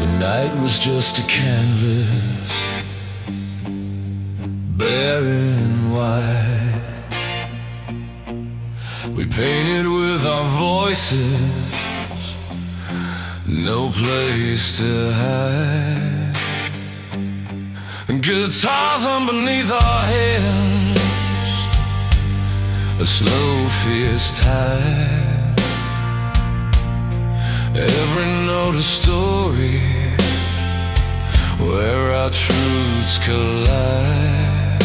The night was just a canvas, bare and white. We painted with our voices, no place to hide. Guitars underneath our hands, a slow fierce tide. Every note a story where our truths collide.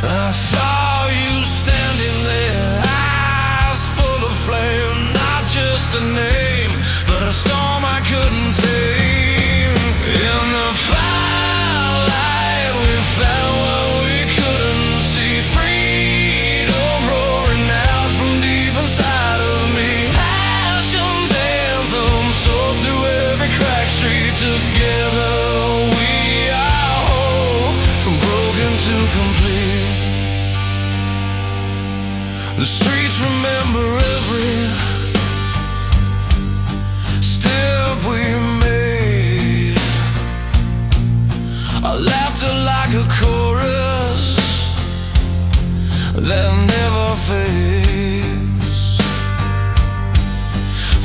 I saw you standing there, eyes full of flame. Not just a name, but a storm I couldn't tame. In the firelight we found what we couldn't see. Freedom roaring out from deep inside of me. Passion's anthem soared through every crack street. Together we are whole, from broken to complete. The streets remember every step we made. Our laughter like a chorus that never fades.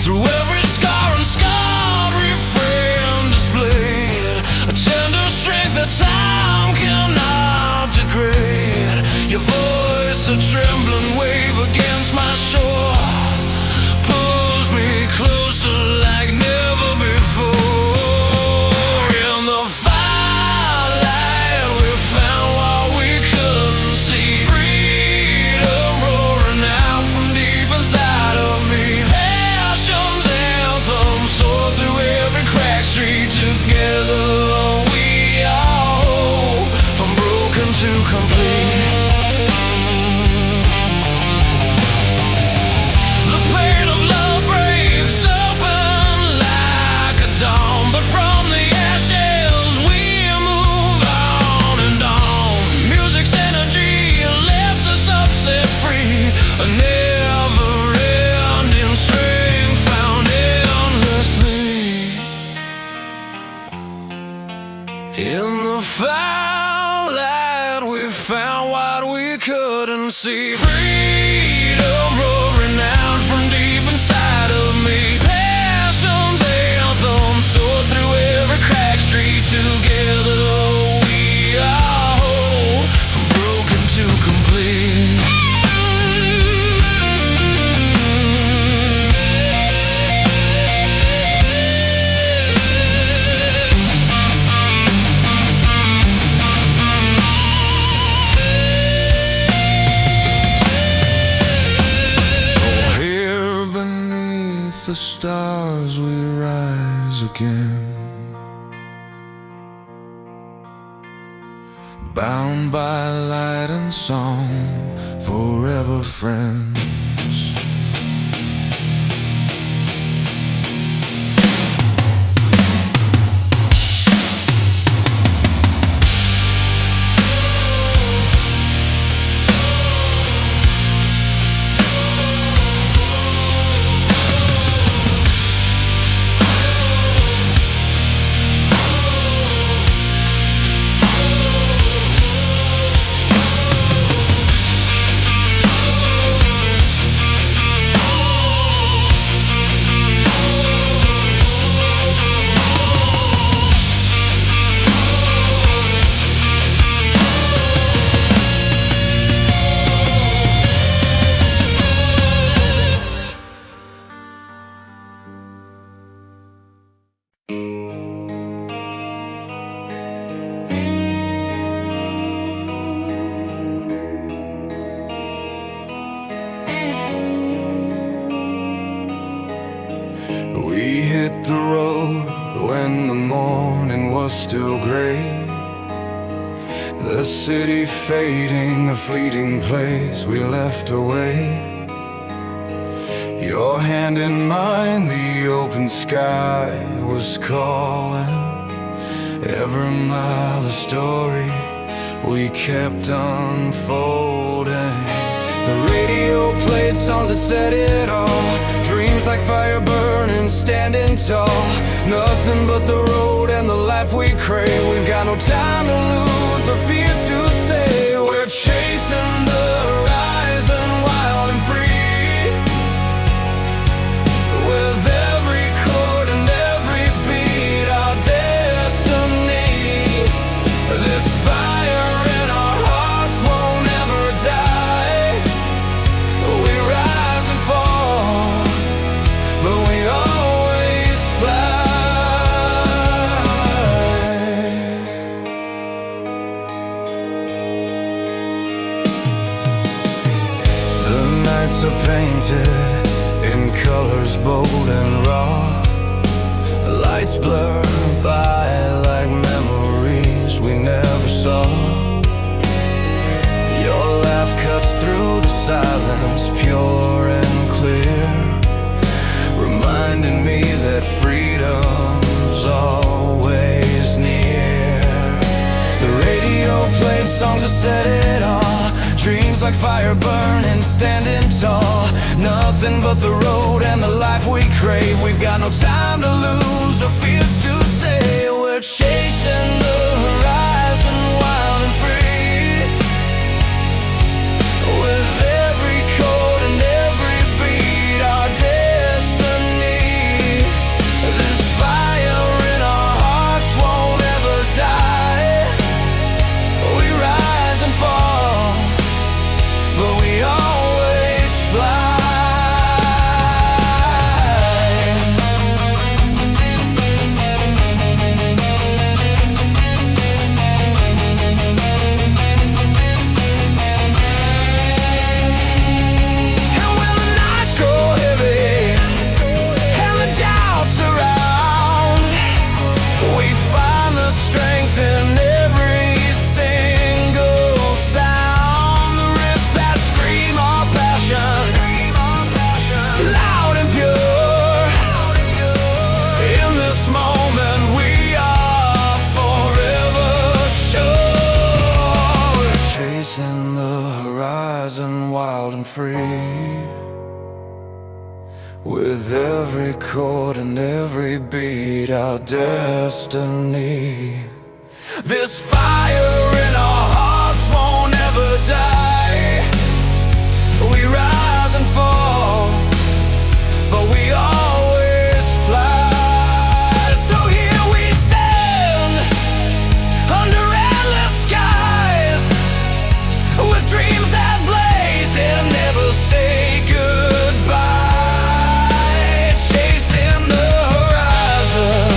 Through every scar and scarred refrain displayed a tender strength that time cannot degrade. Your voice, a trembling wave against my shore, pulls me closer like never before. In the firelight we found what we couldn't see. Freedom roaring out from deep inside of me. Passion's anthem soared through every crack street. Together we are whole, from broken to complete. A never-ending strength found endlessly. In the firelight we found what we couldn't see. Freedom roaring out from deep inside of me. Passion's anthem soared through every crack street. Together we are whole, from broken to complete. The stars we rise again, bound by light and song, forever friends. We hit the road when the morning was still gray. The city fading, a fleeting place we left away. Your hand in mine, the open sky was calling. Every mile a story we kept unfolding. The radio played songs that said it all. Dreams like fire burning standing tall. Nothing but the road and the life we crave. We've got no time to lose or fears to say. We're chasing the horizon, wild and free. With every chord and every beat, our destiny. This fire in our hearts won't ever die. We rise and fall, but we always fly. The nights are painted in colors bold and raw. Lights blur by like memories we never saw. Your laugh cuts through the silence, pure and clear, reminding me that freedom's always near. The radio played songs that set it all. Dreams like fire burning, standing tall. Nothing but the road and the life we crave. We've got no time to lose or fears to say. We're chasing the horizon, wild and free. With every chord and every beat, our destiny. This fire in our hearts won't ever die. We rise and fall, but we always fly. And when the nights grow heavy and the doubts surround, we find the strength in every single sound. The riffs that scream our passion, loud and pure. In this moment we are forever sure. We're chasing the horizon, wild and free. With every chord and every beat, our destiny. This fire in our hearts won't ever die. We rise and fall, but we always fly. So here we stand, under endless skies, with dreams that blaze and never say goodbye. Chasing the horizon,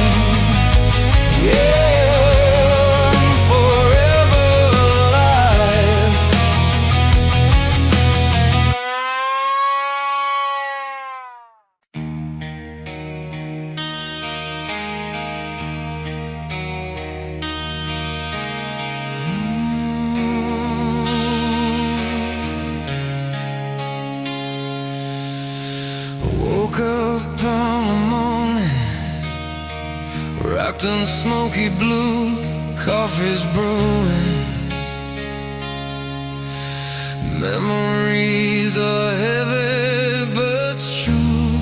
yeah, forever alive. Woke up on the morning, rocked in smoky blue, coffee's brewing. Memories are heavy but true.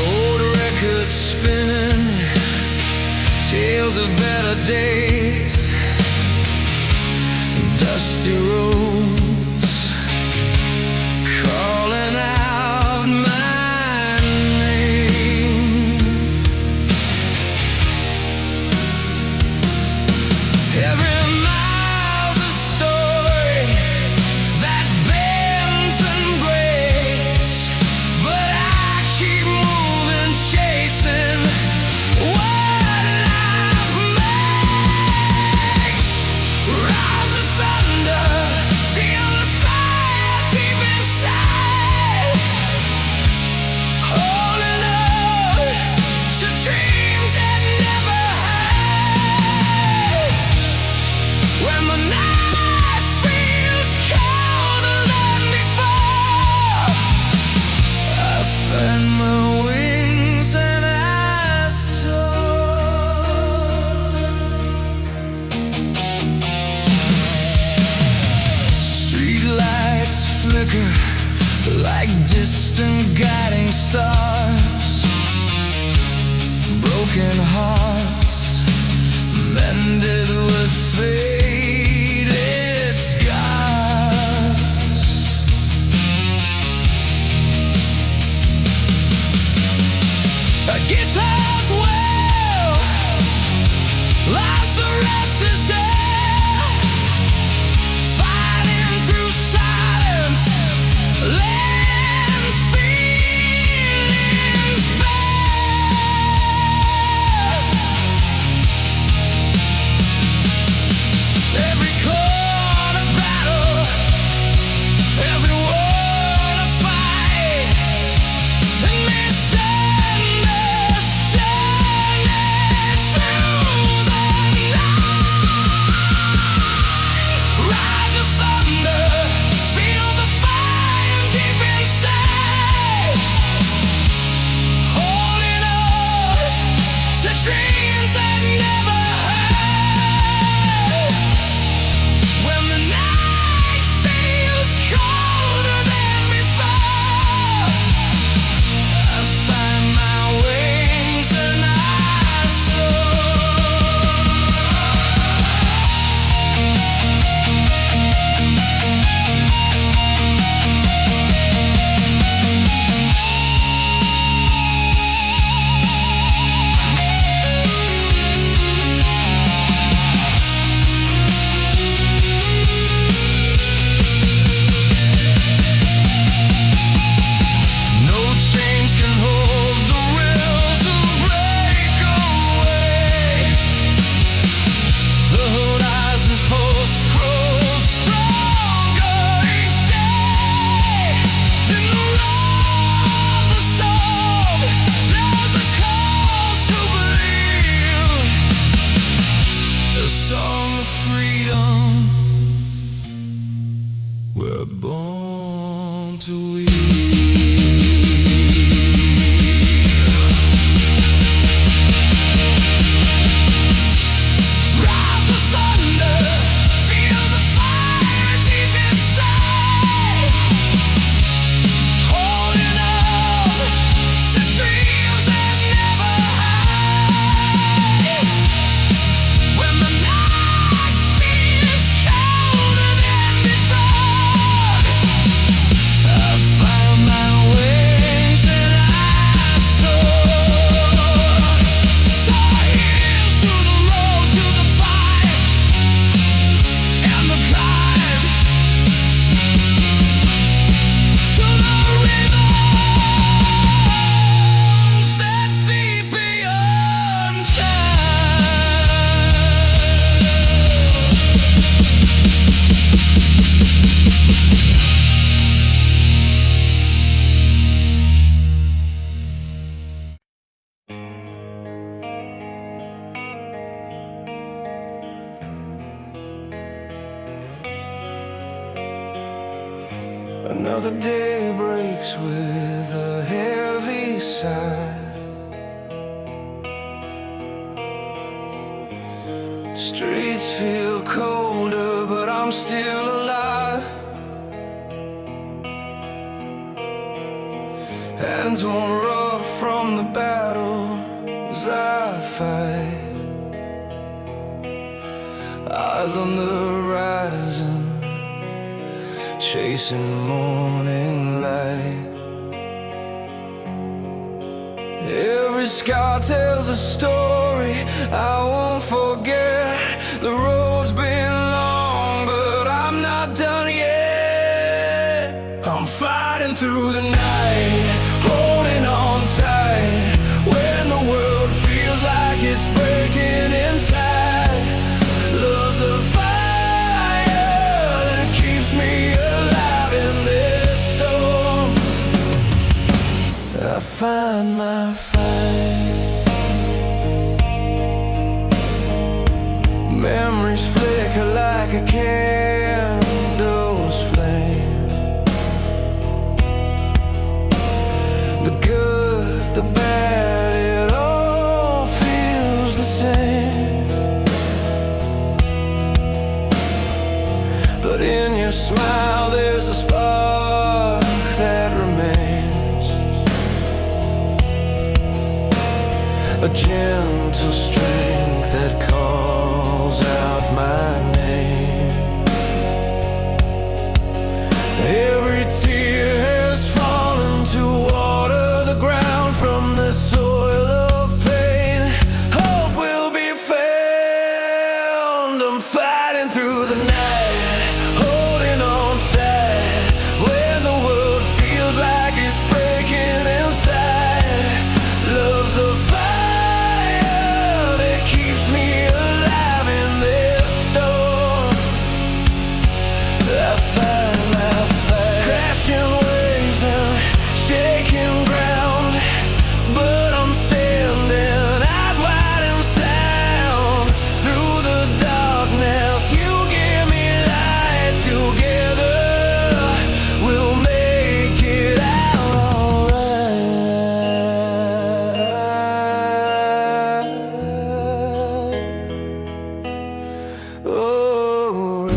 Old records spinning, tales of better days. Dusty roads calling out my name. Every mile's a story that bends and breaks, but I keep moving, chasing what life makes. like distant guiding stars, broken hearts mended with faded scars. A guitar's well, life's a restless air, fighting through silence, letting feelings bare. Every chord a battle, every word a fight, and misunderstanding through the night. Ride the thunder, feel the fire deep inside, holding on to dreams that never hurt. When the night feels colder than before, I find my wings and I soar. No chains can hold the wills to break away. The horizon's pulse grows stronger each day. In the roar of the storm, there's a call to believe. A song of freedom, we're born to weave. Ride the thunder, feel the fire deep inside, holding on to dreams that never hide. When the night feels colder than before, I find my wings and I soar. So here's to the road, to the fight, and the climb, to the rhythms that beat beyond time. Another day breaks with a heavy sigh. Streets feel colder, but I'm still alive. Hands won't rough from the battle as I fight. Eyes on the horizon, chasing morning light. Every scar tells a story I won't forget. The road's been long, but I'm not done yet. I'm fighting through the night, holding on tight. When the world feels like it's breaking inside, love's a fire that keeps me alive in this storm. I find my fight. Memories flicker like a candle's flame. The good, the bad, it all feels the same. But in your smile there's a spark that remains. a gentle strength that calls out my name. Every tear has fallen to water the ground from the soil of pain. Hope will be found. I'm fighting through the night, holding on tight when the world feels like it's breaking inside. Love's a fire that keeps me alive in this storm. I find my fight, crashing waves and shaking ground, but I'm standing, eyes wide and sound. Through the darkness, you give me light. Together, we'll make it out alright. Alright.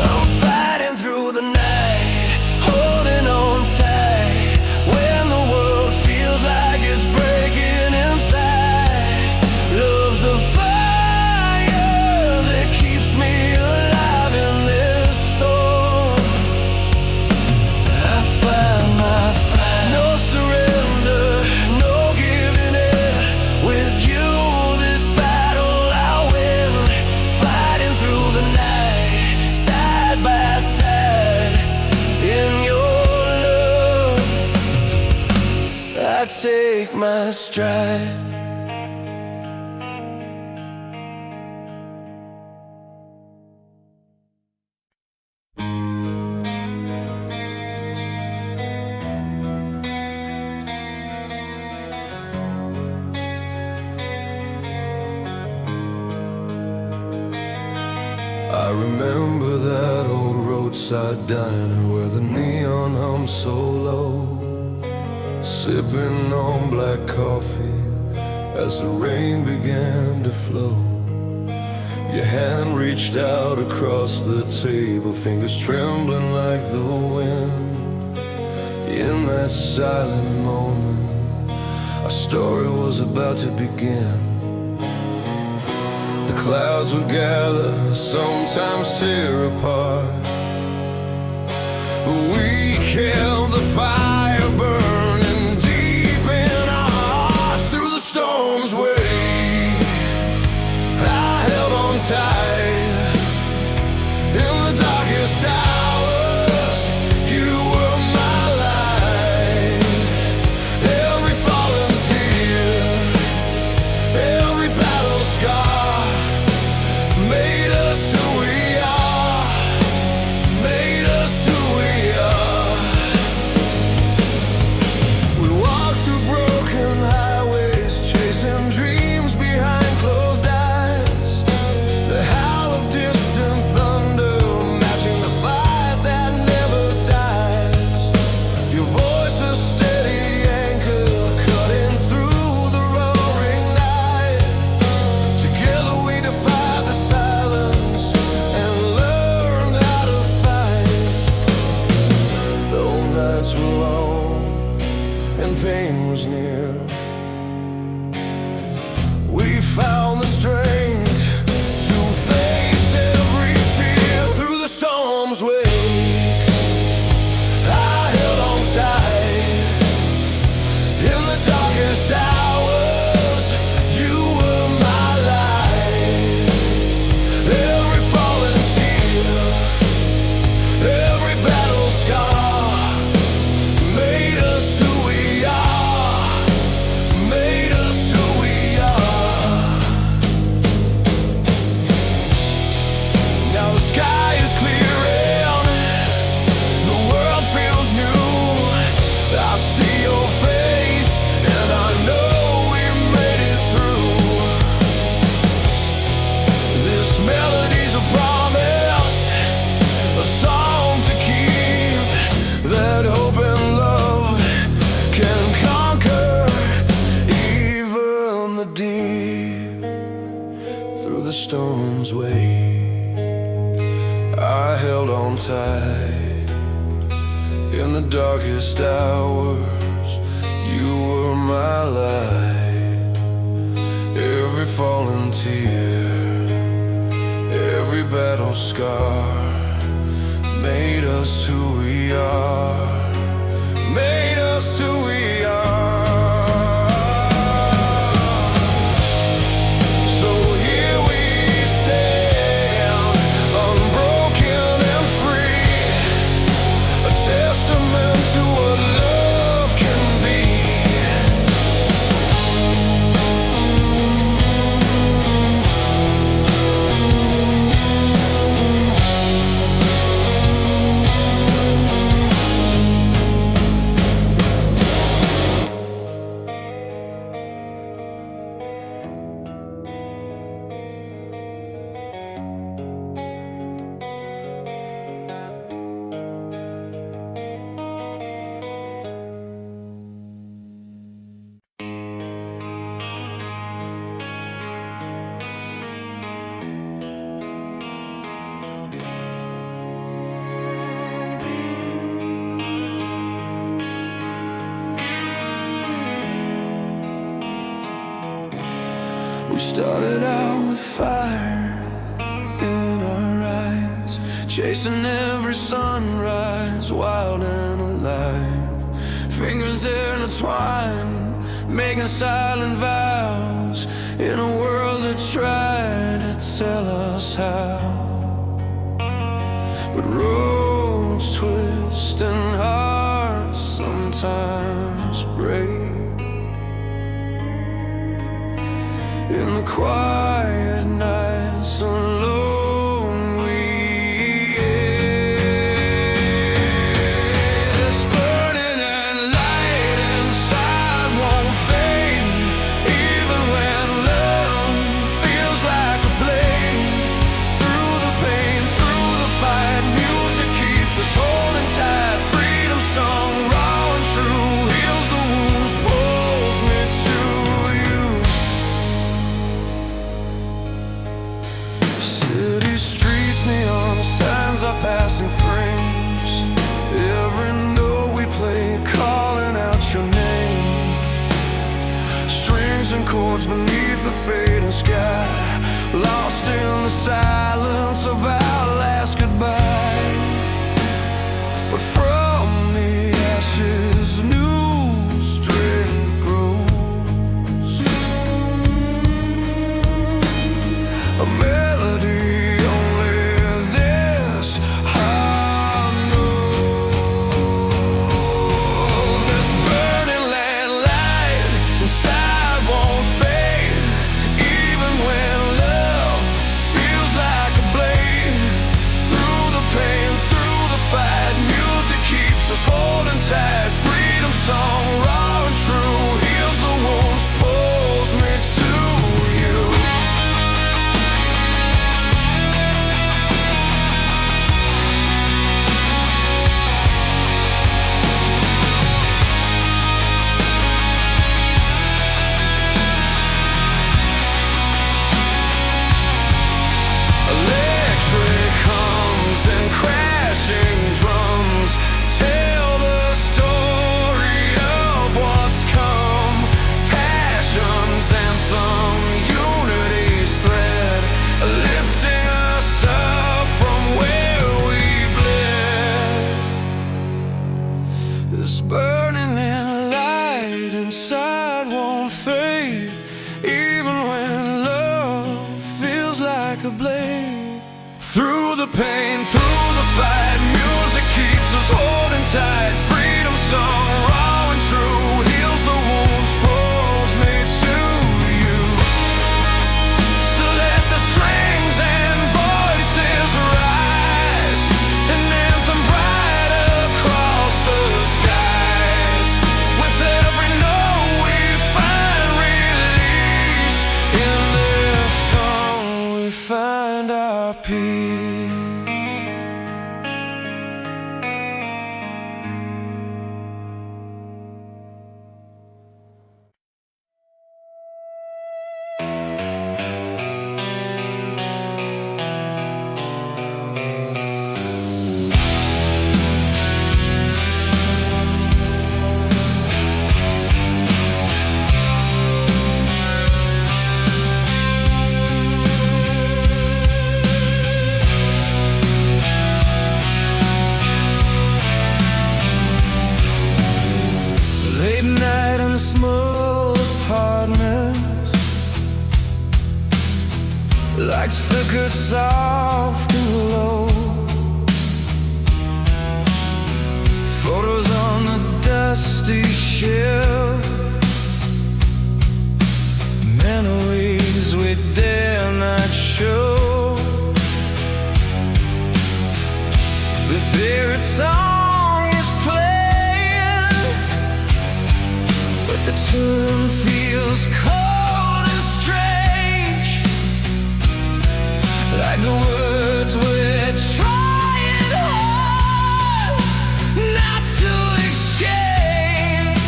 I'm fighting through the night, holding on tight when the world feels like it's breaking inside. Love's the fire that keeps me alive in this storm. I find my fight, no surrender, no giving in. With you, this battle I'll win. Fighting through the night, side by side, in your love I take my stride. I remember that old roadside diner where the neon hummed so low, sipping on black coffee as the rain began to flow. Your hand reached out across the table, fingers trembling like the wind. In that silent moment, our story was about to begin. The clouds would gather, sometimes tear apart, but we kept the fire burning deep in our hearts. Through the storm's way, I held on tight. In the darkest hours, you were my light. Every fallen tear, every battle scar made us who we are, made us who we are. We walk through broken highways, chasing dreams behind closed eyes. The howl of distant thunder, matching the fight that never dies. Your voice a steady anchor, cutting through the roaring night. Together we defied the silence and learned how to fight. Though nights were long and pain was near, we found the strength to face every fear. Through the storm's wake, I held on tight. In the darkest hours, you were my light. Every fallen tear, every battle scar made us who we are, made us who we are. Now the sky is clearing, the world feels new. I see your face and I know we made it through. This melody's a promise, a song to keep, that hope and love can conquer even the deep. Through the storm's way, I held on tight. In the darkest hours, you were my light. Every fallen tear, every battle scar made us who we are, made us who we are. So here we stand, unbroken and free, a testament to what love can be. We started out with fire in our eyes, chasing every sunrise, wild and alive. Fingers intertwined, making silent vows, in a world that tried to tell us how. But roads twist and hearts sometimes break. In the quiet nights alone we ache. This burning and light inside won't fade, even when love feels like a blade. Through the pain, through the fight, music keeps us holding tight. Freedom song, raw and true, heals the wounds, pulls me to you. City streets, neon signs are passing frames. Every note we play, calling out your name. Strings and chords beneath the fading sky, lost in the silence of our last goodbye. But from the ashes, new strength grows. A melody only this heart knows. This burning land light inside won't fade, even when love feels like a blade. Through the pain, through the fight, music keeps us holding tight. Freedom song, raw and true, heals the wounds, pulls me to you. Electric hums and crashing drums tell the story of what's come. Passion's anthem, unity's thread, lifting us up from where we bled. This burning in light inside won't fade, even when love feels like a blade. Through the pain, through the fight, music keeps us holding tight. Freedom song, raw and true, heals the wounds, pulls me to you. So let the strings and voices rise, an anthem bright across the skies. With every note we find release, in this song we find our peace. Lights flickered soft and low. Photos on the dusty shelf. Memories we dare not show. The favorite song is playing, but the tune feels cold and strange, like the words we're trying hard not to exchange.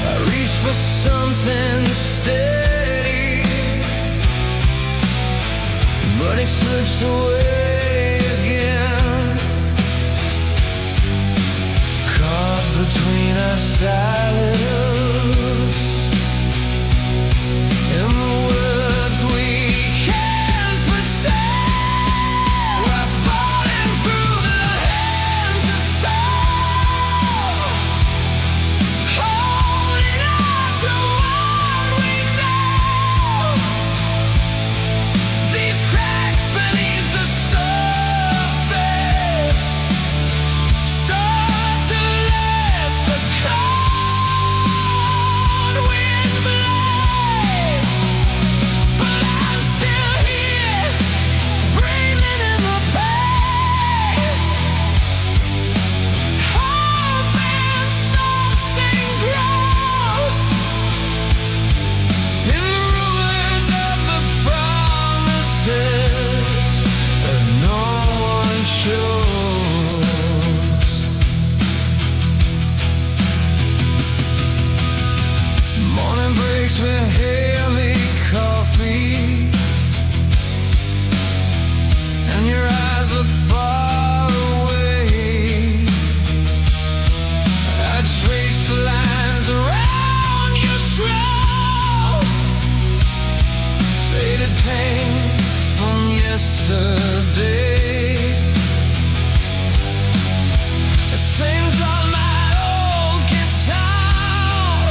I reach for something steady, but it slips away again, caught between our silence and the words we can't pretend. We're falling through the hands of time, holding on to what we know. These cracks beneath the surface start to let the cold wind blow. But I'm still here, breathing in the pain, hoping something grows in the ruins of the promises that no one shows. Morning breaks with heavy coffee, and your eyes look far away. I trace the lines around your shroud, faded pain from yesterday. It sings on my old guitar,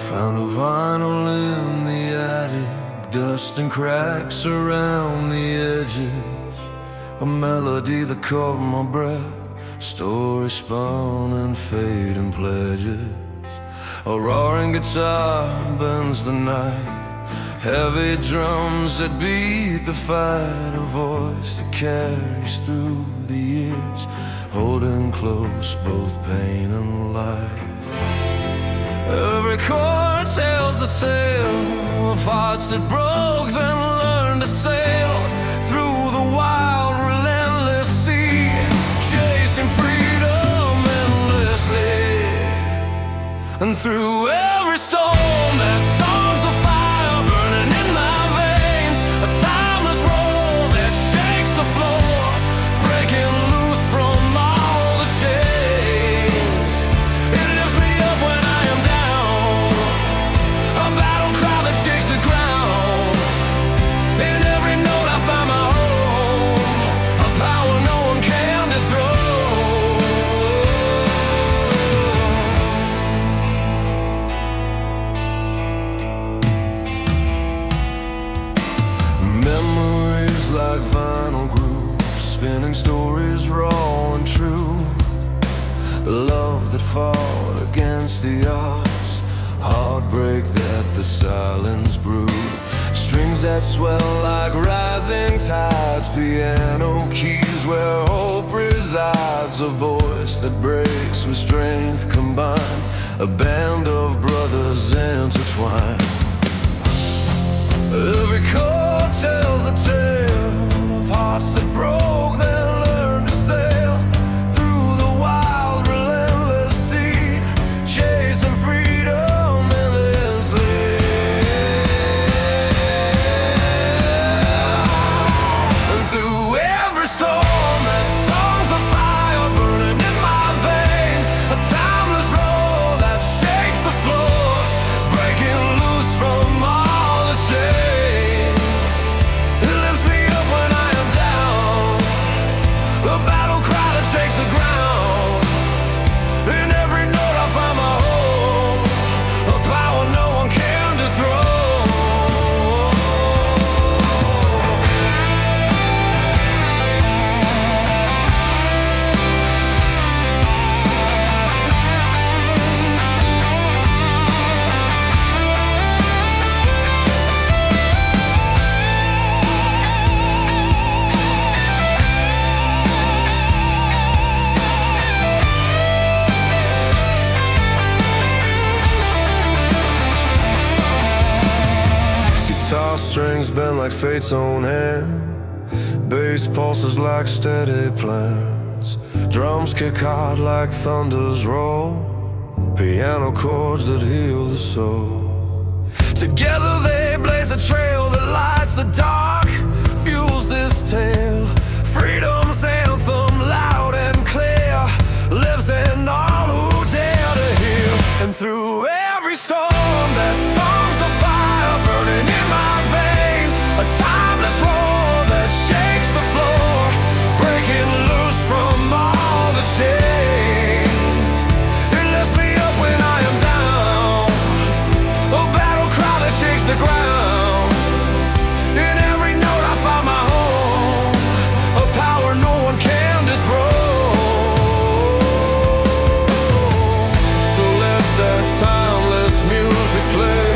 Found a vinyl in the attic, dust and cracks around the edges. A melody that caught my breath, story spun in fading pledges. A roaring guitar bends the night, heavy drums that beat the fight. A voice that carries through the years, holding close both pain and life. Every chord tells the tale of hearts that broke, then learned to sail through the wild, relentless sea, chasing freedom endlessly. And through every storm, that song's the fire burning in my veins, a timeless roar that shakes the floor, breaking loose from all the chains. It lifts me up when I am down, a battle cry that shakes the ground. In every note I find my home, a power no one can dethrone. Memories like vinyl grooves, spinning stories raw and true. Love that fought against the odds, heartbreak that the silence brewed. Strings that swell like rising tides, piano keys where hope resides. A voice that breaks with strength combined, a band of brothers intertwined. Every chord tells a tale of hearts that broke, then learned to sail through the wild, relentless sea, chasing freedom endlessly. And through every storm, that song's the fire burning in my veins, a timeless roar that shakes the floor, breaking loose from all the chains. A battle cry that shakes the ground. In every note I find my home, a power no one can dethrone. Guitar strings bend like fate's own hand, bass pulses like steady plans. Drums kick hard like thunder's roll, piano chords that heal the soul. Together they blaze a trail that lights the dark, fuels this tale. Freedom's anthem, loud and clear, lives in all who dare to heal. And through every storm, that song's the fire burning in my veins, a timeless roar that shakes the floor, breaking loose from all the chains. It lifts me up when I am down, a battle cry that shakes the ground. In every note I find my home, a power no one can dethrone. So let that timeless music play,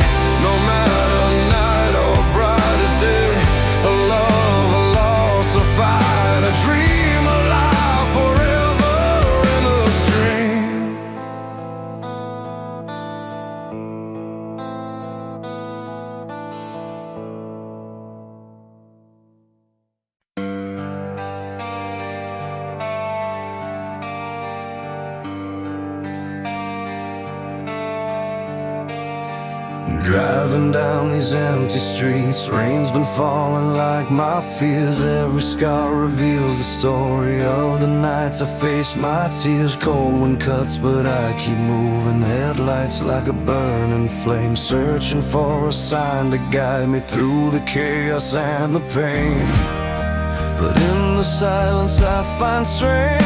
no matter night or brightest day. A love, a loss, a fight, a dream alive forever in the stream. Driving down these empty streets, rain's been falling like my fears. Every scar reveals the story of the nights I faced my tears. Cold wind cuts, but I keep moving. Headlights like a burning flame, searching for a sign to guide me through the chaos and the pain. But in the silence I find strength,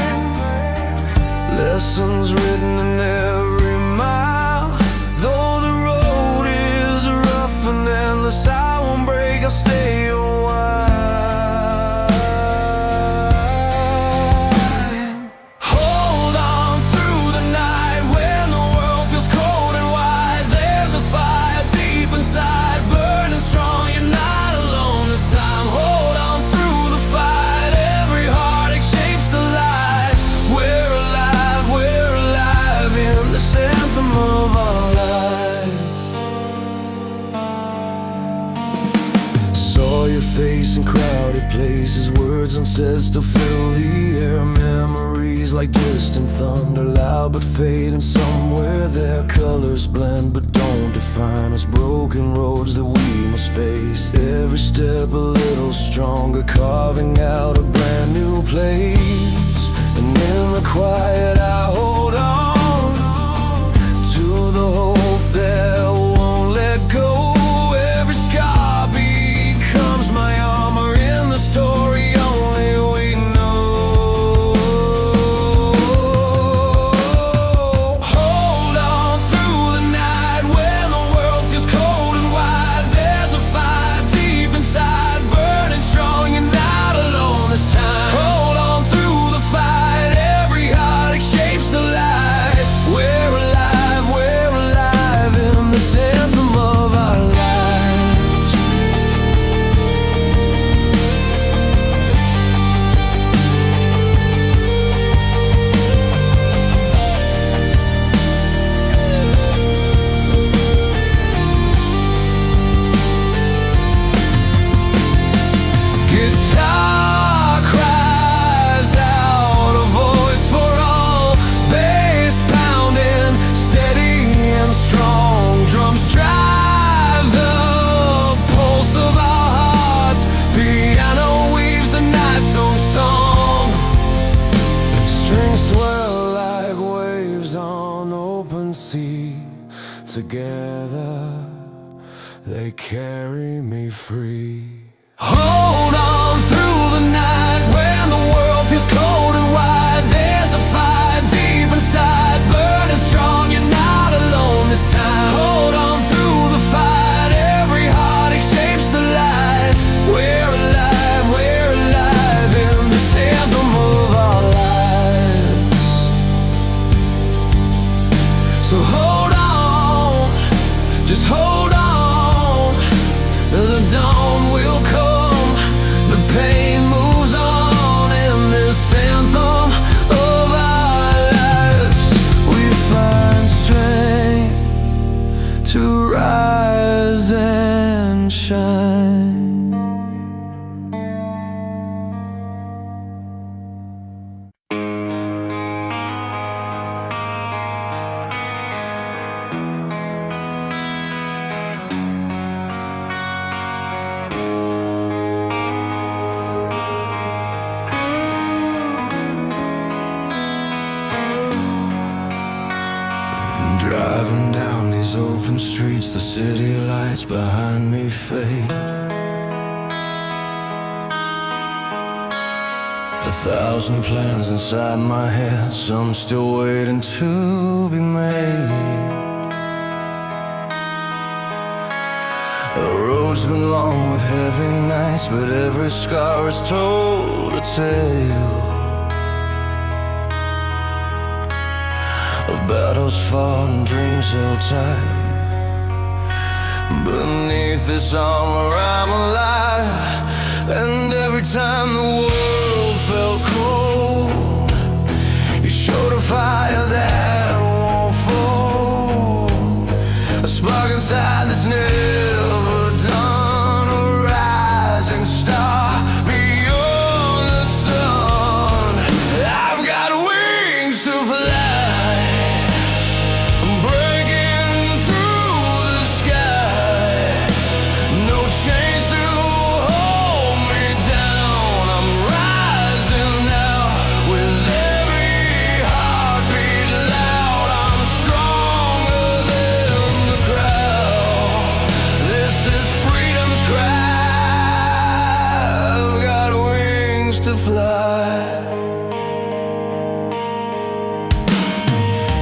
lessons written in every mile. Though the road in crowded places, words unsaid still fill the air. Memories like distant thunder, loud but fading. Somewhere their colors blend but don't define us. Broken roads that we must face, every step a little stronger, carving out a brand new place. And in the quiet I hold on to the hope that won't let go. Every scar becomes my armor in the story only we know. Hold on through the night when the world feels cold and wide. There's a fire deep inside, burning strong. You're not alone this time. Hold on through the fight, every heartache shapes the light. We're alive in this anthem of our lives. Guitar cries out, a voice for all. Bass pounding, steady and strong. Drums drive the pulse of our hearts. Piano weaves a night-song song. Strings swell like waves on open sea. Together they carry me free. Hold on through the night when the world feels cold and wide. There's a fire deep inside, burning strong. You're not alone this time. Hold on through the fight, every heartache shapes the light. We're alive in this anthem of our lives. So hold on, just hold on. The dawn will come, the pain moves on. In this anthem of our lives, we find strength to rise and shine. Driving down these open streets, the city lights behind me fade. 1,000 plans inside my head, some still waiting to be made. The road's been long with heavy nights, but every scar has told a tale of battles fought and dreams held tight. Beneath this armor I'm alive, and every time the world felt cold, you showed a fire that won't fall, a spark inside that's never done, a rising star beyond the sun. I've got wings to fly, to fly.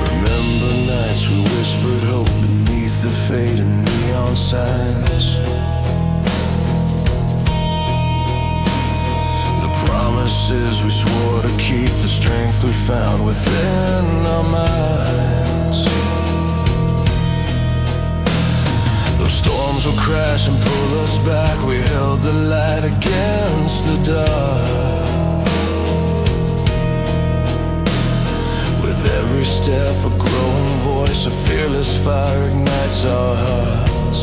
Remember nights we whispered hope beneath the fading neon signs. The promises we swore to keep, the strength we found within our minds. Those storms will crash and pull us back, we held the light against the dark. With every step a growing voice, a fearless fire ignites our hearts.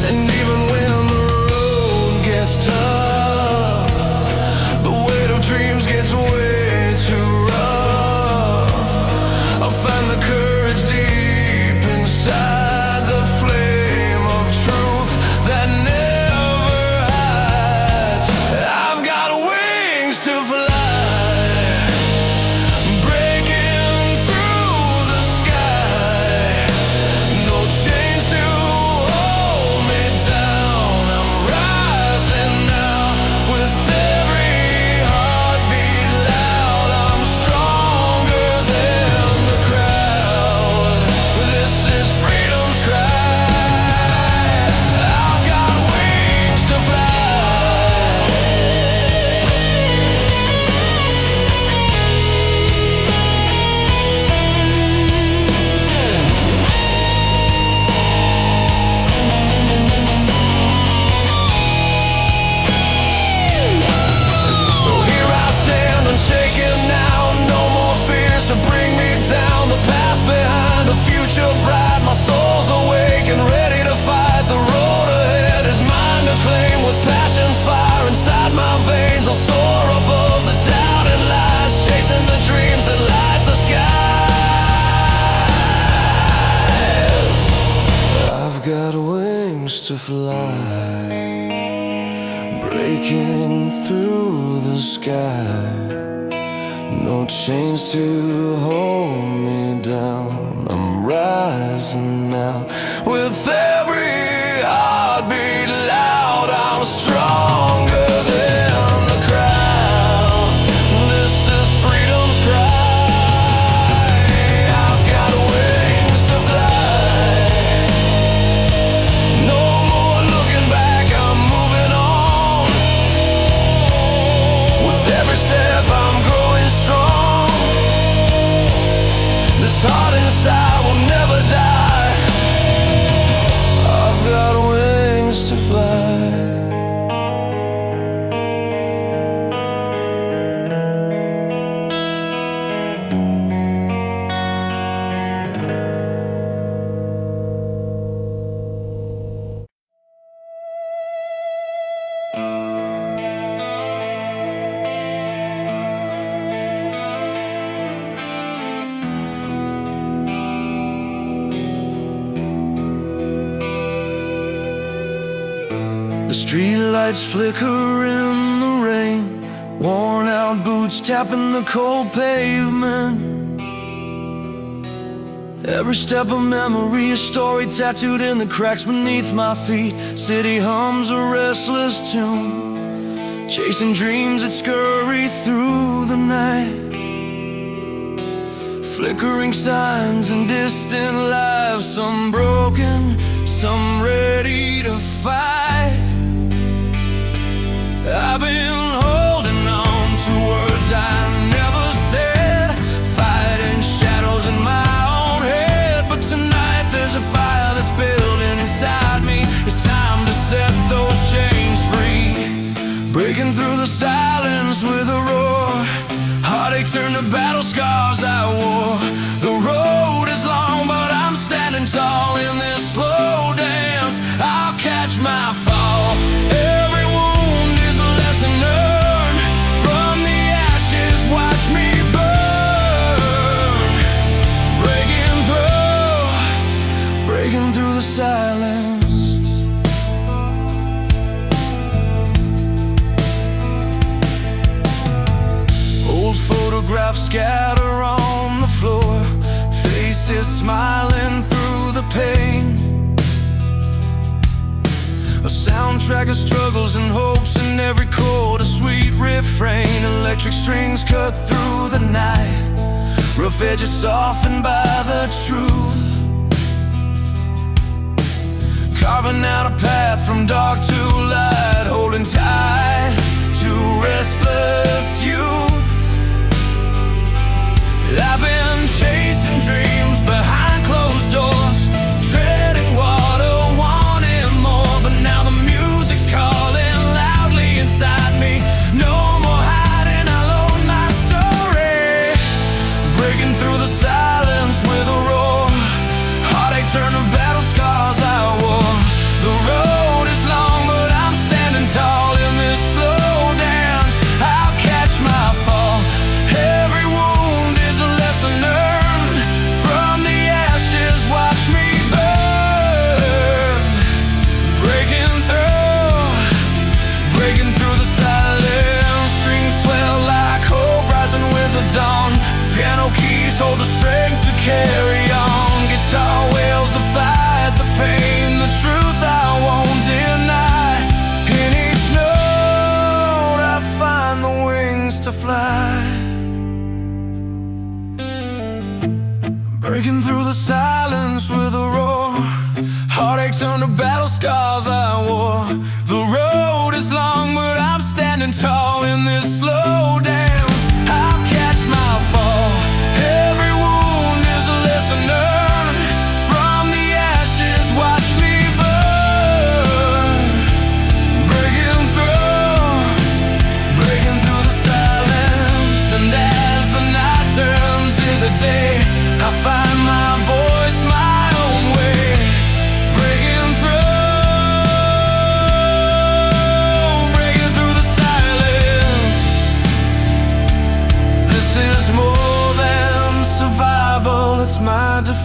And even when the inside the flame of truth that never hides. I've got wings to fly, breaking through the sky. No chains to hold me down. I'm rising now with every heartbeat loud. I'm stronger than the crowd. This is freedom's cry. I've got wings to fly. So here I stand unshaken now. No more fears to bring me down. The past behind, a future bright. My soul's awake and ready to fight. The road ahead is mine to claim. With passion's fire inside my veins, I'll soar above the doubt and lies, chasing the dreams that light the skies. I've got wings to fly, breaking through the sky. No chains to hold me down. I'm rising now with every heartbeat loud. I'm stronger than the crowd. This is freedom's cry. I've got wings to fly. No more looking back, I'm moving on. With every step I'm growing strong. This heart inside will never die. I've got wings to fly. The streetlights flicker in the rain, worn out boots tapping the cold pavement. Every step a memory, a story tattooed in the cracks beneath my feet. City hums a restless tune, chasing dreams that scurry through the night. Flickering signs and distant lives, some broken, some ready to fight. I've been holding on to words I never said, fighting shadows in my own head. But tonight there's a fire that's building inside me. It's time to set those chains free, breaking through the silence with a roar. Heartache turned to battle scars I wore. The road is long, but I'm standing tall in this slow dance. I'll catch my fall. Every wound is a lesson learned. From the ashes, watch me burn. Breaking through the silence. Old photographs scatter on the floor, faces smiling through the pain. A soundtrack of struggles and hopes in every chord, a sweet refrain. Electric strings cut through the night, rough edges softened by the truth. Carving out a path from dark to light, holding tight to restless youth. I've been chasing dreams behind closed doors, treading water, wanting more. But now the music's calling loudly inside me. No more hiding, I'll own my story. Breaking through the silence with a roar. Heartache turned to battle scars I wore. The road is long, but I'm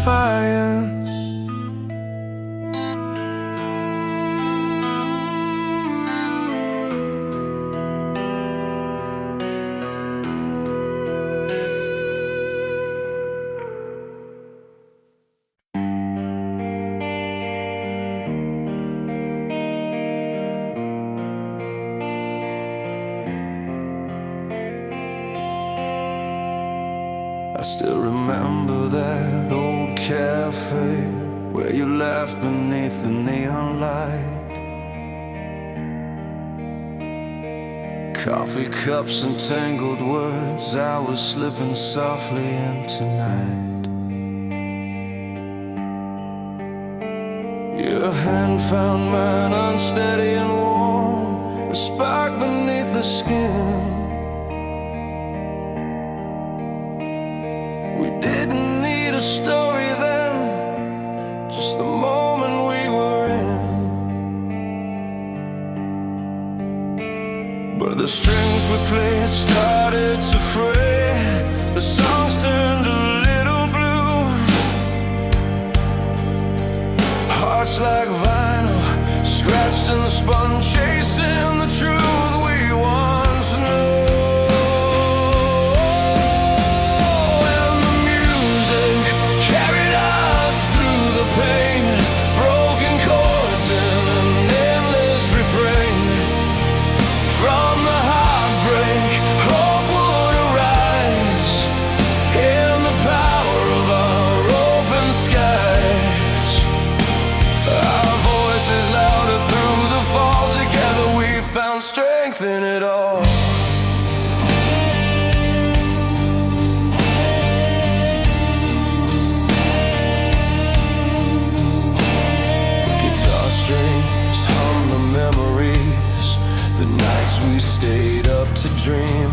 defiance. I still remember that old cafe where you laughed beneath the neon light. Coffee cups and tangled words, I was slipping softly into night. Your hand found mine unsteady and warm, a spark beneath the skin. We didn't need a story then, just the moment we were in. But the strings we played started to fray, the songs turned a little blue. Hearts like vinyl, scratched and spun, chasing the truth we once knew. Strength in it all. Guitar strings hum the memories, the nights we stayed up to dream.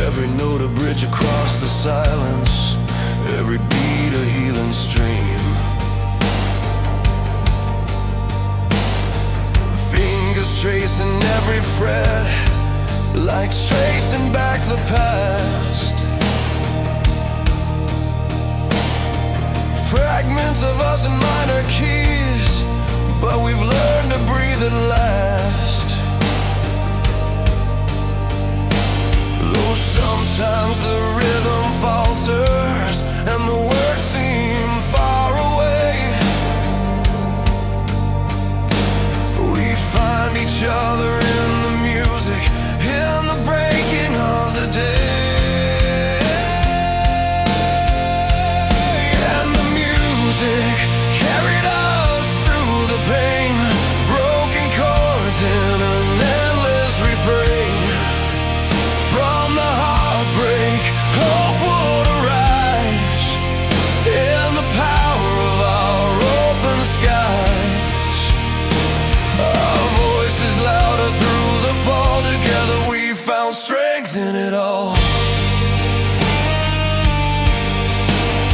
Every note a bridge across the silence, every beat a healing stream. Tracing every fret, like tracing back the past. Fragments of us in minor keys, but we've learned to breathe at last. Though sometimes the rhythm falters and the words seem far away, find each other in the music, in the breaking of the day. And the music carried us through the pain, broken chords in an endless refrain. From the heartbreak, hope would arise, in the power of our open skies. Our voices louder through the fall, together we found strength in it all.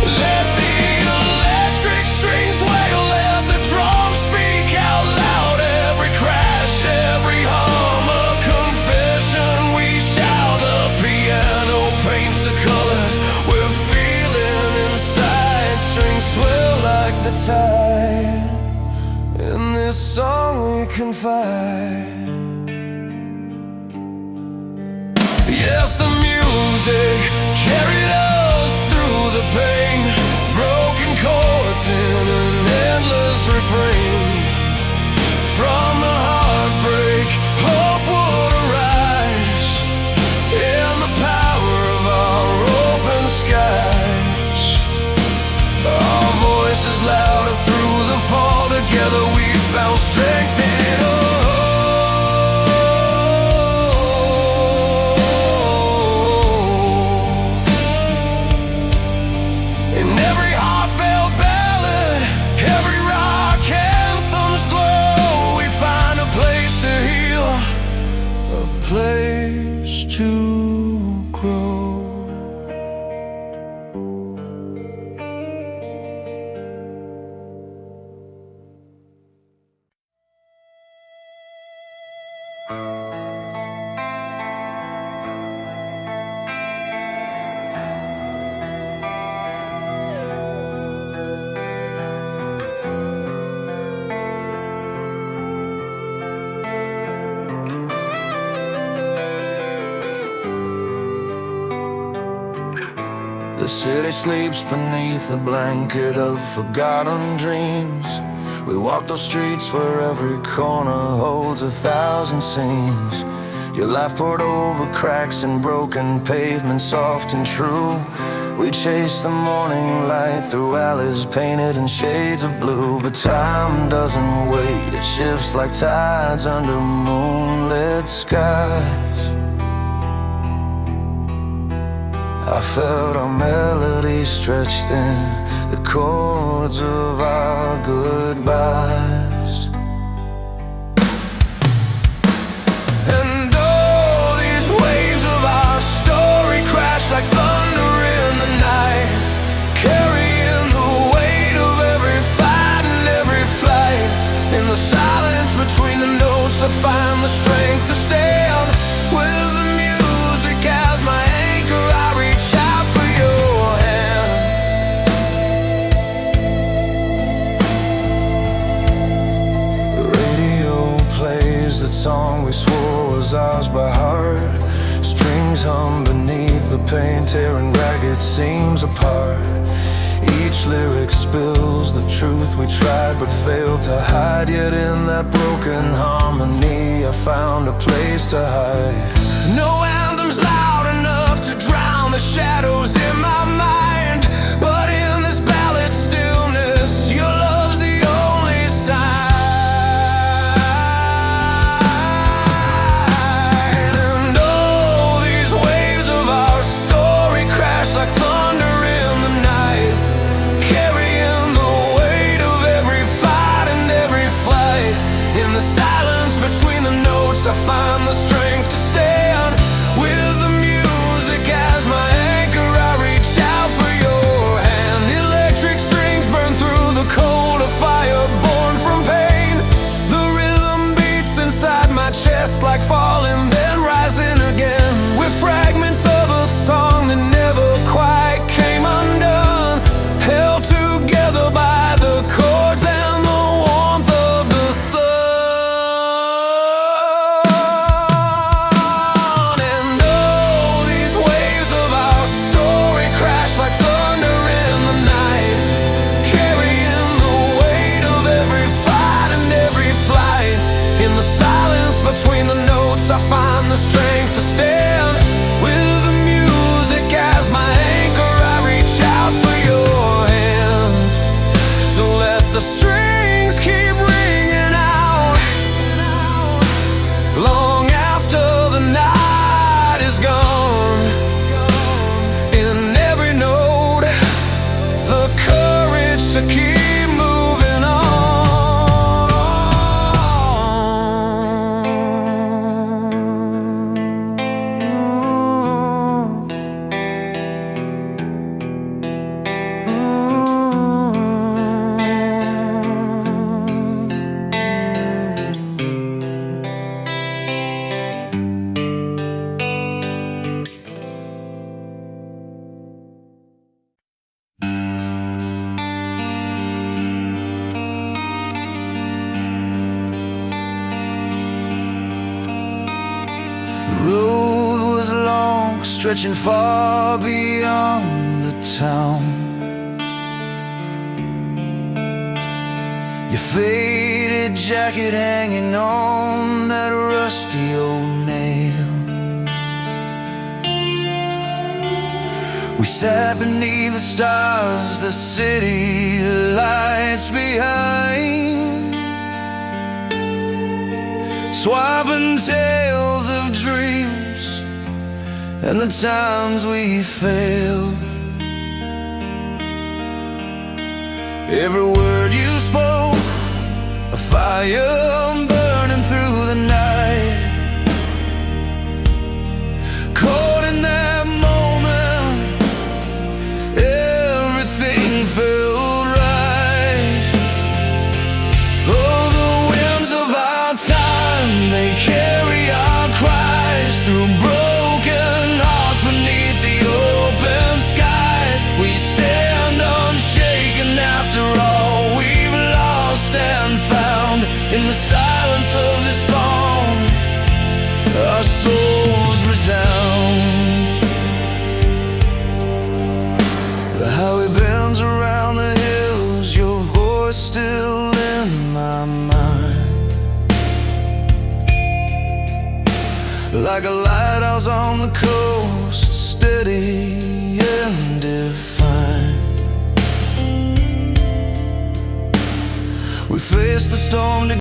Let the electric strings wail, let the drums speak out loud. Every crash, every hum, a confession we shout. The piano paints the colors we're feeling inside. Strings swell like the tide, in this song we confide. Yes, the music carried us through the pain, broken chords in an endless refrain. From the heartbreak, hope would arise, in the power of our open skies. Our voices louder through the fall, together we found strength in it all. In every heartfelt ballad, every rock and city sleeps beneath a blanket of forgotten dreams. We walk those streets where every corner holds 1,000 seams. Your life poured over cracks and broken pavement, soft and true. We chase the morning light through alleys painted in shades of blue. But time doesn't wait, it shifts like tides under moonlit skies. I felt our melody stretch thin, the chords of our goodbyes. And all these waves of our story crash like thunder in the night, carrying the weight of every fight and every flight. In the silence between the notes I find the strength to stand. With the music as my anchor I reach out for your hand. The radio plays that song we swore was ours by heart. Strings hum beneath the pain, tearing ragged seams apart. Each lyric spills the truth we tried but failed to hide. Yet in that broken harmony I found a place to hide. No anthem's loud enough to drown the shadows in my mind, but in this ballad stillness your love's the only sign. And all these waves of our story crash like thunder in the night, carrying the weight of every fight and every flight. In the silence between the notes I find the strength to stand. With the music as my anchor I reach out for your hand. Electric strings burn through the cold, a fire born from pain. The rhythm beats inside my chest like falling then rising again. We're fragments of a song that never quite came undone, held together by the chords and the warmth of the sun. And all these waves of our story crash like thunder in the night, carrying the weight of every fight and every flight. In the silence between the notes I find the strength to stand. With the music as my anchor I reach out for your hand. So let the strings keep ringing out long after the night is gone. In every note, the courage to keep moving on. The road was long, stretching far beyond the town. Your faded jacket hanging on that rusty old nail. We sat beneath the stars, the city lights behind, swapping tales of dreams and the times we failed. Every word you spoke, a fire burning through the night. Caught in that moment, everything felt right. Oh, the winds of our time, they carry our cries through broken hearts beneath the open skies. We stand unshaken after all we've lost and found in the silence like a lighthouse on the coast, steady and defined. We face the storm together.